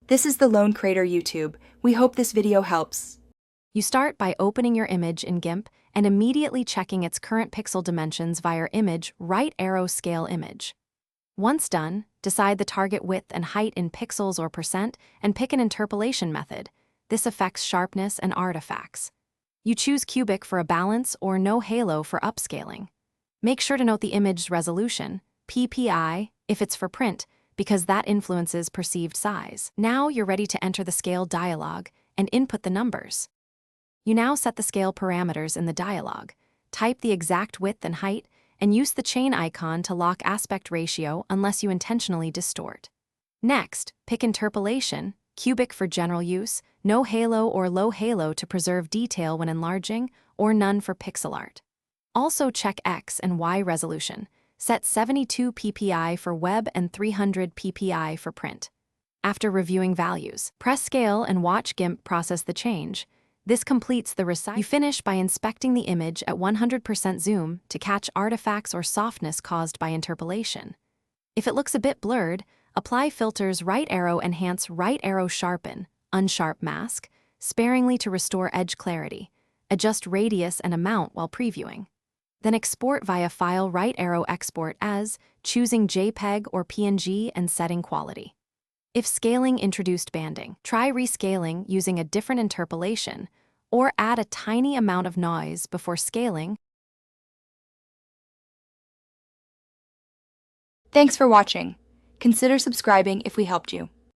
This is the Lone Crater YouTube. We hope this video helps. You start by opening your image in Gimp and immediately checking its current pixel dimensions via Image right arrow scale image. Once done, decide the target width and height in pixels or percent and pick an interpolation method. This affects sharpness and artifacts. You choose cubic for a balance or no halo for upscaling. Make sure to note the image's resolution, PPI, if it's for print, because that influences perceived size. Now you're ready to enter the scale dialog and input the numbers. You now set the scale parameters in the dialog, type the exact width and height, and use the chain icon to lock aspect ratio unless you intentionally distort. Next, pick interpolation, cubic for general use, no halo or low halo to preserve detail when enlarging, or none for pixel art. Also check X and Y resolution. Set 72 ppi for web and 300 ppi for print. After reviewing values, press scale and watch Gimp process the change. This completes the recipe. You finish by inspecting the image at 100% zoom to catch artifacts or softness caused by interpolation. If it looks a bit blurred, apply filters right arrow enhance right arrow sharpen, unsharp mask, sparingly to restore edge clarity. Adjust radius and amount while previewing. Then export via file right arrow export as, choosing JPEG or PNG and setting quality. If scaling introduced banding, try rescaling using a different interpolation, or add a tiny amount of noise before scaling. Thanks for watching. Consider subscribing if we helped you.